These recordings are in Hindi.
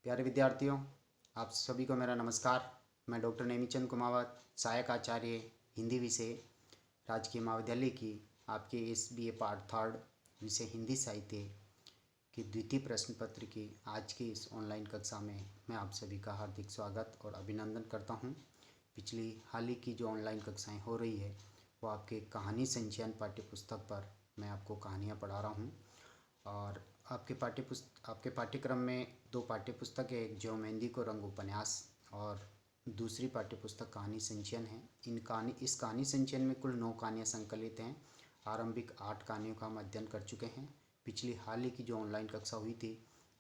प्यारे विद्यार्थियों, आप सभी को मेरा नमस्कार। मैं डॉक्टर नेमीचंद कुमावत, सहायक आचार्य हिंदी विषय, राजकीय महाविद्यालय की आपके इस BA पार्ट थर्ड विषय हिंदी साहित्य की द्वितीय प्रश्न पत्र की आज की इस ऑनलाइन कक्षा में मैं आप सभी का हार्दिक स्वागत और अभिनंदन करता हूं। पिछली हाल ही की जो ऑनलाइन कक्षाएं हो रही है वो आपके कहानी संचयन पाठ्यपुस्तक पर मैं आपको कहानियाँ पढ़ा रहा हूँ। और आपके पाठ्यक्रम में दो पाठ्यपुस्तक है, एक जो मेहंदी को रंग उपन्यास और दूसरी पाठ्यपुस्तक कहानी संचयन है। इस कहानी संचयन में कुल 9 कहानियाँ संकलित हैं। आरंभिक 8 कहानियों का हम अध्ययन कर चुके हैं। पिछली हाल ही की जो ऑनलाइन कक्षा हुई थी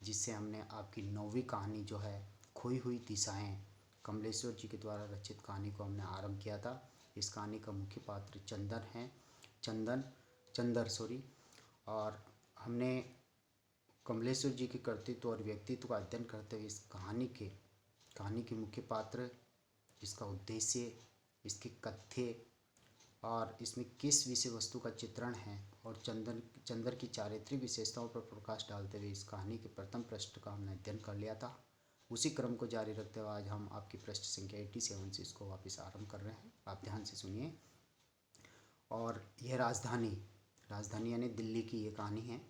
जिससे हमने आपकी 9वीं कहानी जो है खोई हुई दिशाएं, कमलेश्वर जी के द्वारा रचित कहानी को हमने आरंभ किया था। इस कहानी का मुख्य पात्र चंदर और हमने कमलेश्वर जी के कर्तृत्व और व्यक्तित्व का अध्ययन करते हुए इस कहानी के मुख्य पात्र, इसका उद्देश्य, इसके कथ्य और इसमें किस विषय वस्तु का चित्रण है और चंदर की चारित्रिक विशेषताओं पर प्रकाश डालते हुए इस कहानी के प्रथम पृष्ठ का हमने अध्ययन कर लिया था। उसी क्रम को जारी रखते हुए आज हम आपकी पृष्ठ संख्या 87 से इसको वापस आरंभ कर रहे हैं। आप ध्यान से सुनिए। और यह राजधानी यानी दिल्ली की ये कहानी है।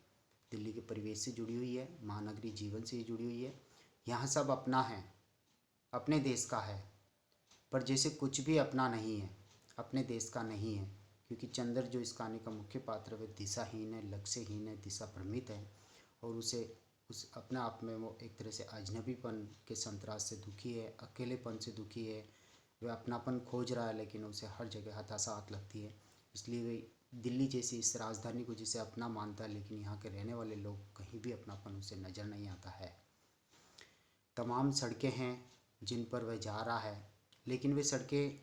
दिल्ली के परिवेश से जुड़ी हुई है, महानगरी जीवन से जुड़ी हुई है। यहाँ सब अपना है, अपने देश का है, पर जैसे कुछ भी अपना नहीं है, अपने देश का नहीं है। क्योंकि चंदर जो इस कहानी का मुख्य पात्र है वह दिशाहीन है, लक्ष्यहीन है, दिशा भ्रमित है और उस अपने आप में वो एक तरह से अजनबीपन के संतरास से दुखी है, अकेलेपन से दुखी है। वह अपनापन खोज रहा है लेकिन उसे हर जगह हताशा हाथ लगती है। इसलिए वे दिल्ली जैसी इस राजधानी को जिसे अपना मानता है, लेकिन यहाँ के रहने वाले लोग कहीं भी अपनापन उसे नज़र नहीं आता है। तमाम सड़कें हैं जिन पर वह जा रहा है, लेकिन वे सड़कें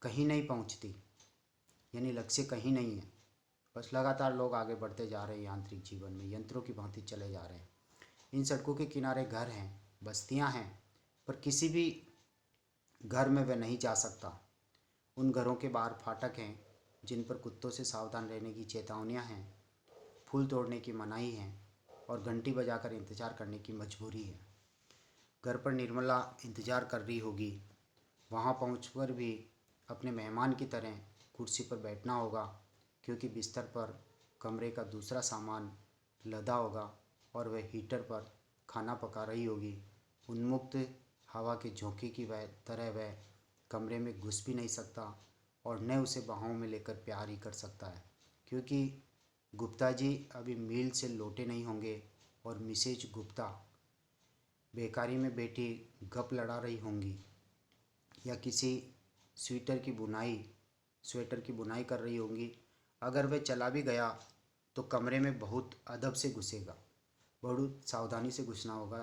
कहीं नहीं पहुँचती, यानी लक्ष्य कहीं नहीं है। बस लगातार लोग आगे बढ़ते जा रहे हैं, यांत्रिक जीवन में यंत्रों की भांति चले जा रहे हैं। इन सड़कों के किनारे घर हैं, बस्तियाँ हैं, पर किसी भी घर में वह नहीं जा सकता। उन घरों के बाहर फाटक हैं जिन पर कुत्तों से सावधान रहने की चेतावनियां हैं, फूल तोड़ने की मनाही है और घंटी बजाकर इंतज़ार करने की मजबूरी है। घर पर निर्मला इंतज़ार कर रही होगी। वहां पहुंचकर भी अपने मेहमान की तरह कुर्सी पर बैठना होगा, क्योंकि बिस्तर पर कमरे का दूसरा सामान लदा होगा और वह हीटर पर खाना पका रही होगी। उन्मुक्त हवा के झोंके की तरह वह कमरे में घुस भी नहीं सकता और न उसे बाहों में लेकर प्यार ही कर सकता है, क्योंकि गुप्ता जी अभी मील से लौटे नहीं होंगे और मिसेज गुप्ता बेकारी में बैठी गप लड़ा रही होंगी या किसी स्वेटर की बुनाई कर रही होंगी। अगर वह चला भी गया तो कमरे में बहुत अदब से घुसेगा, बहुत सावधानी से घुसना होगा।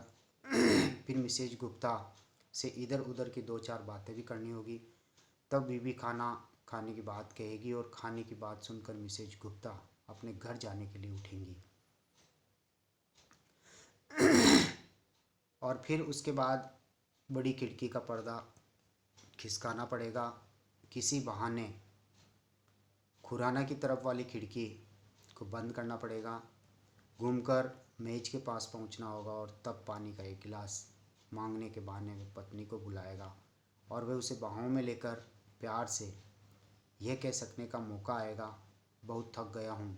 फिर मिसेज गुप्ता से इधर उधर की 2-4 बातें भी करनी होगी। तब बीबी खाना खाने की बात कहेगी और खाने की बात सुनकर मिसेज गुप्ता अपने घर जाने के लिए उठेंगी। और फिर उसके बाद बड़ी खिड़की का पर्दा खिसकाना पड़ेगा, किसी बहाने खुराना की तरफ वाली खिड़की को बंद करना पड़ेगा। घूमकर मेज के पास पहुंचना होगा और तब पानी का एक गिलास मांगने के बहाने वह पत्नी को बुलाएगा और वह उसे बाहों में लेकर प्यार से यह कह सकने का मौका आएगा, बहुत थक गया हूँ।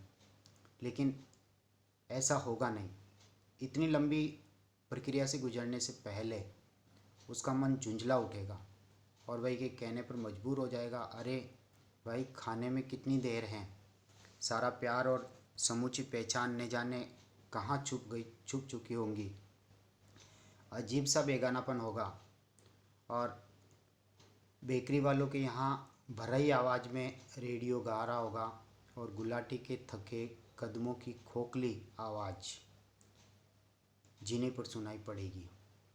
लेकिन ऐसा होगा नहीं। इतनी लंबी प्रक्रिया से गुजरने से पहले उसका मन झुंझला उठेगा और वह के कहने पर मजबूर हो जाएगा, अरे भाई खाने में कितनी देर है। सारा प्यार और समूची पहचान न जाने कहाँ छुप चुकी होंगी। अजीब सा बेगानापन होगा और बेकरी वालों के यहाँ भरई आवाज़ में रेडियो गा रहा होगा और गुलाटी के थके कदमों की खोखली आवाज़ जीने पर सुनाई पड़ेगी।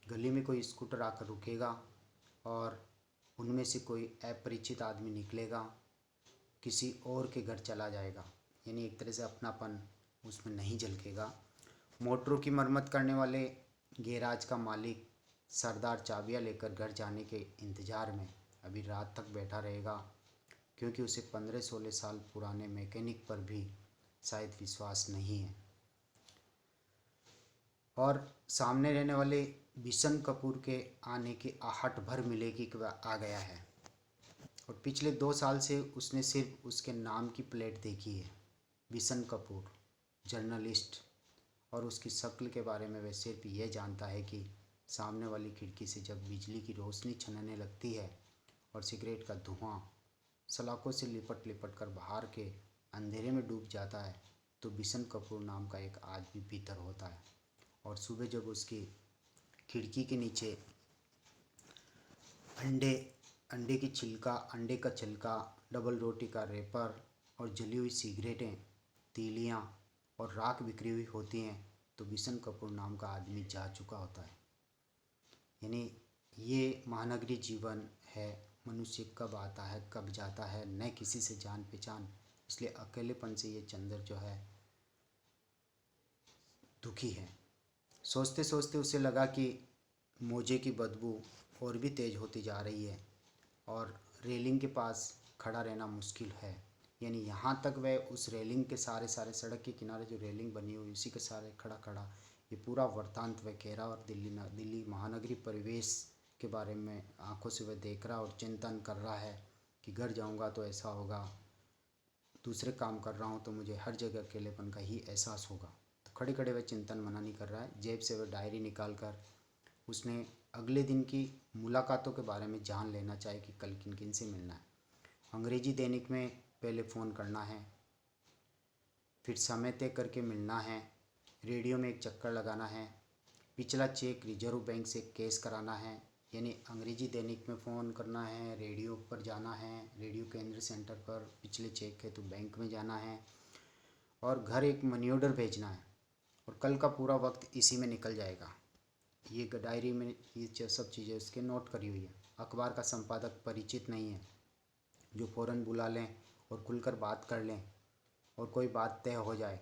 गली में कोई स्कूटर आकर रुकेगा और उनमें से कोई अपरिचित आदमी निकलेगा, किसी और के घर चला जाएगा, यानी एक तरह से अपनापन उसमें नहीं झलकेगा। मोटरों की मरम्मत करने वाले गैराज का मालिक सरदार चाबियाँ लेकर घर जाने के इंतज़ार में अभी रात तक बैठा रहेगा, क्योंकि उसे 15-16 साल पुराने मैकेनिक पर भी शायद विश्वास नहीं है। और सामने रहने वाले बिशन कपूर के आने की आहट भर मिलेगी कि वह आ गया है। और पिछले 2 साल से उसने सिर्फ उसके नाम की प्लेट देखी है, बिशन कपूर जर्नलिस्ट। और उसकी शक्ल के बारे में वह सिर्फ यह जानता है कि सामने वाली खिड़की से जब बिजली की रोशनी छनने लगती है और सिगरेट का धुआं सलाखों से लिपट लिपट कर बाहर के अंधेरे में डूब जाता है, तो बिशन कपूर नाम का एक आदमी भीतर होता है। और सुबह जब उसकी खिड़की के नीचे अंडे अंडे की छिलका अंडे का छिलका, डबल रोटी का रेपर और जली हुई सिगरेटें, तीलियाँ और राख बिखरी हुई होती हैं, तो बिशन कपूर नाम का आदमी जा चुका होता है। यानी ये महानगरी जीवन है। मनुष्य कब आता है कब जाता है, न किसी से जान पहचान। इसलिए अकेलेपन से ये चंदर जो है दुखी है। सोचते सोचते उसे लगा कि मोजे की बदबू और भी तेज़ होती जा रही है और रेलिंग के पास खड़ा रहना मुश्किल है। यानी यहाँ तक वह उस रेलिंग के सारे सड़क के किनारे जो रेलिंग बनी हुई उसी के सारे खड़ा खड़ा ये पूरा वृत्तांत वह कह रहा और दिल्ली महानगरी परिवेश के बारे में आंखों से वह देख रहा और चिंतन कर रहा है कि घर जाऊंगा तो ऐसा होगा, दूसरे काम कर रहा हूँ तो मुझे हर जगह अकेलेपन का ही एहसास होगा। तो खड़े खड़े वह चिंतन मनन कर रहा है। जेब से वह डायरी निकाल कर उसने अगले दिन की मुलाकातों के बारे में जान लेना चाहिए कि कल किन किन से मिलना है। अंग्रेजी दैनिक में पहले फ़ोन करना है, फिर समय तय करके मिलना है, रेडियो में एक चक्कर लगाना है, पिछला चेक रिजर्व बैंक से कैश कराना है। यानी अंग्रेजी दैनिक में फ़ोन करना है, रेडियो पर जाना है, रेडियो केंद्र सेंटर पर पिछले चेक है तो बैंक में जाना है, और घर एक मनी ऑर्डर भेजना है। और कल का पूरा वक्त इसी में निकल जाएगा। ये डायरी में ये सब चीज़ें उसके नोट करी हुई है। अखबार का संपादक परिचित नहीं है जो फ़ौरन बुला लें और खुलकर बात कर लें और कोई बात तय हो जाए।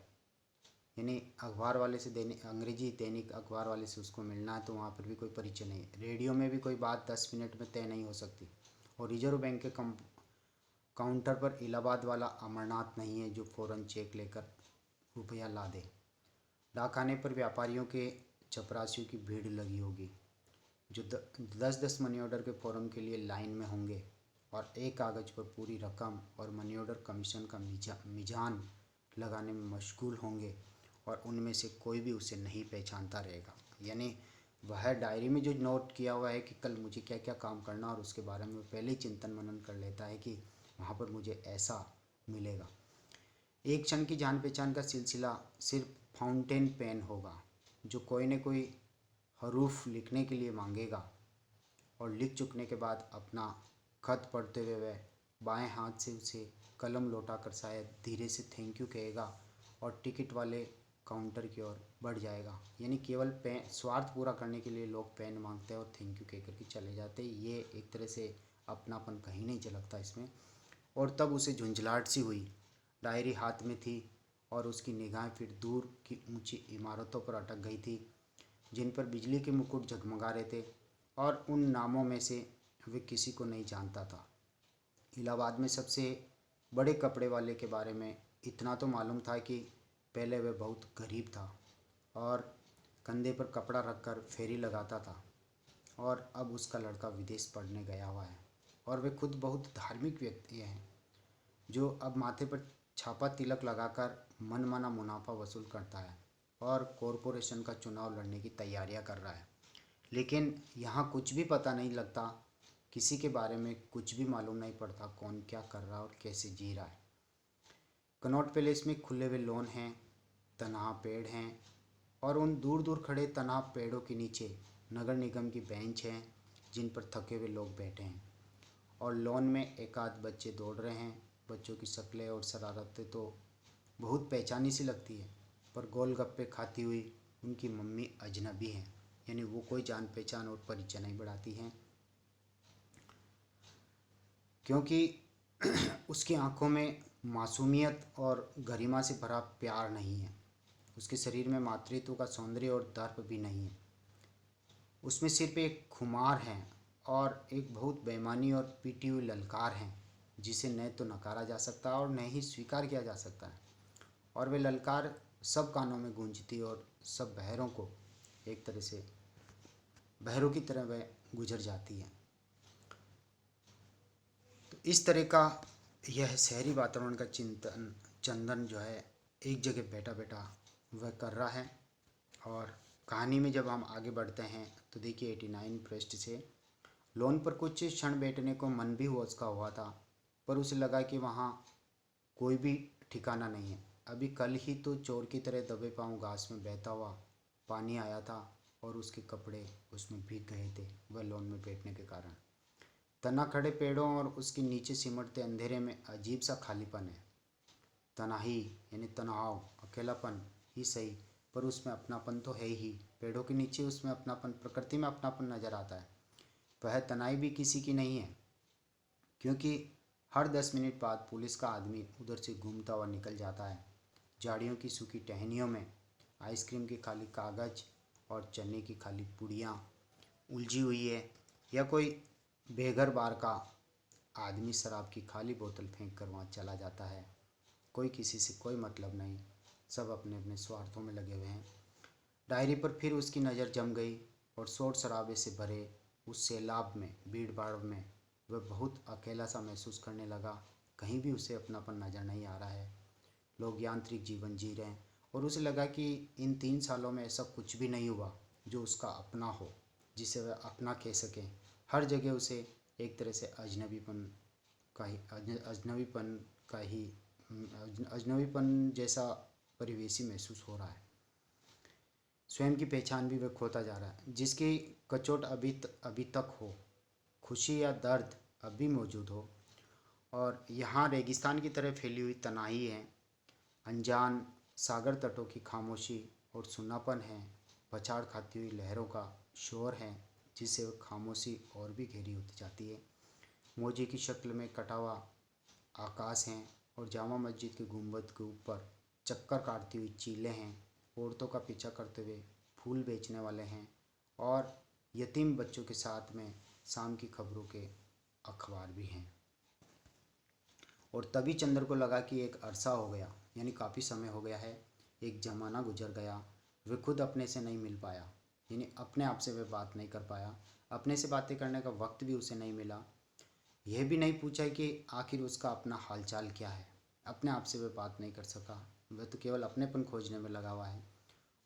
यानी अखबार वाले से अंग्रेजी दैनिक अखबार वाले से उसको मिलना है तो वहाँ पर भी कोई परिचय नहीं है। रेडियो में भी कोई बात 10 मिनट में तय नहीं हो सकती। और रिजर्व बैंक के काउंटर पर इलाहाबाद वाला अमरनाथ नहीं है जो फ़ौरन चेक लेकर रुपया ला दे। डाकखाने पर व्यापारियों के चपरासियों की भीड़ लगी होगी जो 10-10 मनी ऑर्डर के फॉर्म के लिए लाइन में होंगे और एक कागज़ पर पूरी रकम और मनी ऑर्डर कमीशन का मिजान लगाने में मशगूल होंगे और उनमें से कोई भी उसे नहीं पहचानता रहेगा। यानी वह डायरी में जो नोट किया हुआ है कि कल मुझे क्या क्या काम करना और उसके बारे में पहले ही चिंतन मनन कर लेता है कि वहाँ पर मुझे ऐसा मिलेगा। एक क्षण की जान पहचान का सिलसिला सिर्फ फाउंटेन पेन होगा जो कोई न कोई हरूफ लिखने के लिए मांगेगा और लिख चुकने के बाद अपना खत पढ़ते हुए वह बाएं हाथ से उसे कलम लौटाकर शायद धीरे से थैंक यू कहेगा और टिकट वाले काउंटर की ओर बढ़ जाएगा। यानी केवल पेन स्वार्थ पूरा करने के लिए लोग पेन मांगते हैं और थैंक यू कह कर के चले जाते हैं। ये एक तरह से अपनापन कहीं नहीं झलकता इसमें। और तब उसे झुंझलाहट सी हुई। डायरी हाथ में थी और उसकी निगाहें फिर दूर की ऊंची इमारतों पर अटक गई थी जिन पर बिजली के मुकुट जगमगा रहे थे और उन नामों में से वे किसी को नहीं जानता था। इलाहाबाद में सबसे बड़े कपड़े वाले के बारे में इतना तो मालूम था कि पहले वह बहुत गरीब था और कंधे पर कपड़ा रखकर फेरी लगाता था और अब उसका लड़का विदेश पढ़ने गया हुआ है। और वे खुद बहुत धार्मिक व्यक्ति हैं जो अब माथे पर छापा तिलक लगाकर मनमाना मुनाफा वसूल करता है और कॉरपोरेशन का चुनाव लड़ने की तैयारियां कर रहा है। लेकिन यहाँ कुछ भी पता नहीं लगता, किसी के बारे में कुछ भी मालूम नहीं पड़ता कौन क्या कर रहा है और कैसे जी रहा है। कनॉट पैलेस में खुले हुए लॉन हैं, तनहा पेड़ हैं और उन दूर दूर खड़े तनहा पेड़ों के नीचे नगर निगम की बेंच हैं जिन पर थके हुए लोग बैठे हैं। और लॉन में एक आध बच्चे दौड़ रहे हैं। बच्चों की शक्लें और शरारतें तो बहुत पहचानी सी लगती है, पर गोलगप्पे खाती हुई उनकी मम्मी अजनबी हैं। यानी वो कोई जान पहचान और परिचय नहीं बढ़ाती हैं क्योंकि उसकी आंखों में मासूमियत और गरिमा से भरा प्यार नहीं है। उसके शरीर में मातृत्व का सौंदर्य और दर्प भी नहीं है। उसमें सिर्फ एक खुमार है और एक बहुत बेईमानी और पीटी हुई ललकार है जिसे न तो नकारा जा सकता और न ही स्वीकार किया जा सकता है। और वे ललकार सब कानों में गूंजती और सब बहरों को एक तरह से बहरों की तरह वह गुजर जाती है। तो इस तरह का यह शहरी वातावरण का चिंतन चंदन जो है एक जगह बैठा बैठा वह कर रहा है। और कहानी में जब हम आगे बढ़ते हैं तो देखिए 89 पृष्ठ से, लॉन पर कुछ क्षण बैठने को मन भी उसका हुआ था, पर उसे लगा कि वहाँ कोई भी ठिकाना नहीं है। अभी कल ही तो चोर की तरह दबे पांव घास में बहता हुआ पानी आया था और उसके कपड़े उसमें भीग गए थे, वह लॉन में बैठने के कारण। तना खड़े पेड़ों और उसके नीचे सिमटते अंधेरे में अजीब सा खालीपन है। तनाही यानी तनाव, अकेलापन ही सही, पर उसमें अपनापन तो है ही। पेड़ों के नीचे उसमें अपनापन, प्रकृति में अपनापन नजर आता है। वह तनाई भी किसी की नहीं है, क्योंकि हर 10 मिनट बाद पुलिस का आदमी उधर से घूमता हुआ निकल जाता है। झाड़ियों की सूखी टहनियों में आइसक्रीम की खाली कागज और चने की खाली पुड़ियाँ उलझी हुई है, या कोई बेघर बार का आदमी शराब की खाली बोतल फेंक कर वहाँ चला जाता है। कोई किसी से कोई मतलब नहीं, सब अपने अपने स्वार्थों में लगे हुए हैं। डायरी पर फिर उसकी नज़र जम गई और शोर शराबे से भरे उस सैलाब में, भीड़ भाड़ में वह बहुत अकेला सा महसूस करने लगा। कहीं भी उसे अपनापन नज़र नहीं आ रहा है। लोग यांत्रिक जीवन जी रहे हैं और उसे लगा कि इन 3 सालों में ऐसा कुछ भी नहीं हुआ जो उसका अपना हो, जिसे वह अपना कह सके। हर जगह उसे एक तरह से अजनबीपन का ही अजनबीपन जैसा परिवेशी महसूस हो रहा है। स्वयं की पहचान भी वह खोता जा रहा है। जिसकी कचोट अभी तक हो, खुशी या दर्द अब भी मौजूद हो, और यहाँ रेगिस्तान की तरह फैली हुई तनाही है। अनजान सागर तटों की खामोशी और सुन्नापन है। पछाड़ खाती हुई लहरों का शोर है, जिससे वह खामोशी और भी गहरी होती जाती है। मोजे की शक्ल में कटा हुआ आकाश है और जामा मस्जिद के गुंबद के ऊपर चक्कर काटती हुई चीलें हैं। औरतों का पीछा करते हुए फूल बेचने वाले हैं और यतीम बच्चों के साथ में शाम की खबरों के अखबार भी हैं। और तभी चंद्र को लगा कि एक अरसा हो गया, यानी काफ़ी समय हो गया है, एक ज़माना गुजर गया। वह खुद अपने से नहीं मिल पाया, यानी अपने आप से वह बात नहीं कर पाया। अपने से बातें करने का वक्त भी उसे नहीं मिला। यह भी नहीं पूछा कि आखिर उसका अपना हालचाल क्या है। अपने आप से वह बात नहीं कर सका। वह तो केवल अपनेपन खोजने में लगा हुआ है।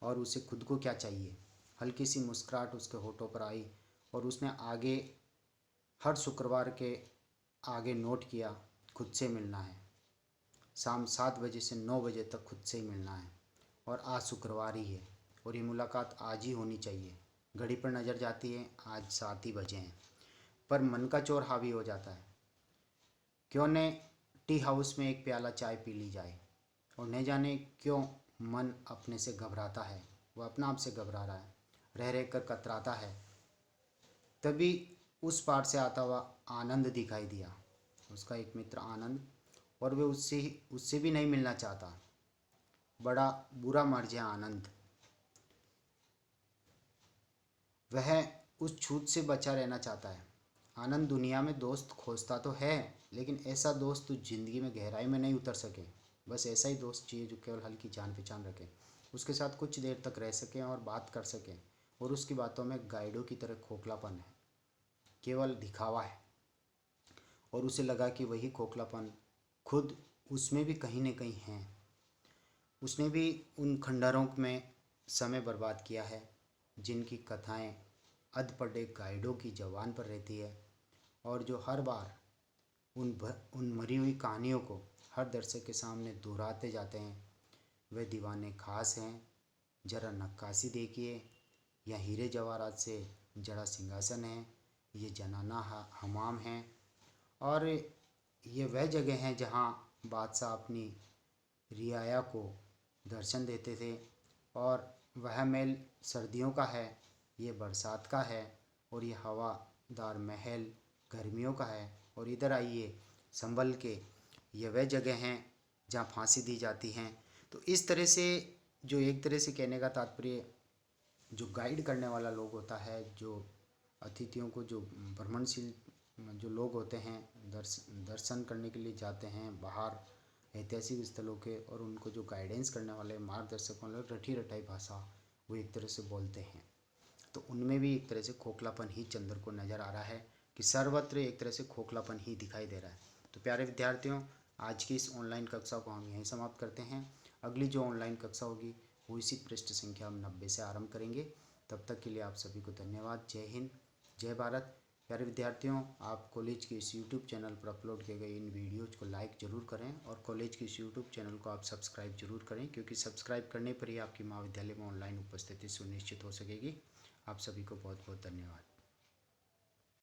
और उसे खुद को क्या चाहिए। हल्की सी मुस्कुराहट उसके होठों पर आई और उसने आगे हर शुक्रवार के आगे नोट किया, खुद से मिलना है। शाम 7 बजे से 9 बजे तक खुद से ही मिलना है। और आज शुक्रवार ही है और ये मुलाकात आज ही होनी चाहिए। घड़ी पर नज़र जाती है, आज 7 ही बजे हैं। पर मन का चोर हावी हो जाता है। क्यों न टी हाउस में एक प्याला चाय पी ली जाए। और न जाने क्यों मन अपने से घबराता है। वह अपना आप से घबरा रहा है, रह रह कर कतराता है। तभी उस पार से आता हुआ आनंद दिखाई दिया, उसका एक मित्र आनंद। और वे उससे भी नहीं मिलना चाहता। बड़ा बुरा मर्ज है आनंद। वह उस छूत से बचा रहना चाहता है। आनंद दुनिया में दोस्त खोजता तो है, लेकिन ऐसा दोस्त जो जिंदगी में गहराई में नहीं उतर सके। बस ऐसा ही दोस्त चाहिए जो केवल हल्की जान पहचान रखे, उसके साथ कुछ देर तक रह सकें और बात कर सकें। और उसकी बातों में गाइडों की तरह खोखलापन है, केवल दिखावा है। और उसे लगा कि वही खोखलापन खुद उसमें भी कहीं न कहीं है। उसने भी उन खंडहरों में समय बर्बाद किया है, जिनकी कथाएं अधपढ़े गाइडों की ज़बान पर रहती है, और जो हर बार उन मरी हुई कहानियों को हर दर्शक के सामने दोहराते जाते हैं। वे दीवाने खास हैं, जरा नक्काशी देखिए। यह हीरे जवाहरात से जड़ा सिंहासन है, ये जनाना हमाम है, और ये वह जगह है जहाँ बादशाह अपनी रियाया को दर्शन देते थे। और वह महल सर्दियों का है, ये बरसात का है, और ये हवादार महल गर्मियों का है। और इधर आइए संभल के, ये वह जगह हैं जहाँ फांसी दी जाती हैं। तो इस तरह से, जो एक तरह से कहने का तात्पर्य, जो गाइड करने वाला लोग होता है, जो अतिथियों को, जो भ्रमणशील जो लोग होते हैं, दर्शन करने के लिए जाते हैं बाहर ऐतिहासिक स्थलों के, और उनको जो गाइडेंस करने वाले मार्गदर्शक वाले रटी रटाई भाषा वो एक तरह से बोलते हैं। तो उनमें भी एक तरह से खोखलापन ही चंद्र को नज़र आ रहा है, कि सर्वत्र एक तरह से खोखलापन ही दिखाई दे रहा है। तो प्यारे विद्यार्थियों, आज की इस ऑनलाइन कक्षा को हम यहीं समाप्त करते हैं। अगली जो ऑनलाइन कक्षा होगी वो इसी पृष्ठ संख्या हम 90 से आरंभ करेंगे। तब तक के लिए आप सभी को धन्यवाद। जय हिंद, जय भारत। प्यारे विद्यार्थियों, आप कॉलेज के इस यूट्यूब चैनल पर अपलोड किए गए इन वीडियोज़ को लाइक ज़रूर करें और कॉलेज के इस यूट्यूब चैनल को आप सब्सक्राइब जरूर करें, क्योंकि सब्सक्राइब करने पर ही आपकी महाविद्यालय में ऑनलाइन उपस्थिति सुनिश्चित हो सकेगी। आप सभी को बहुत बहुत धन्यवाद।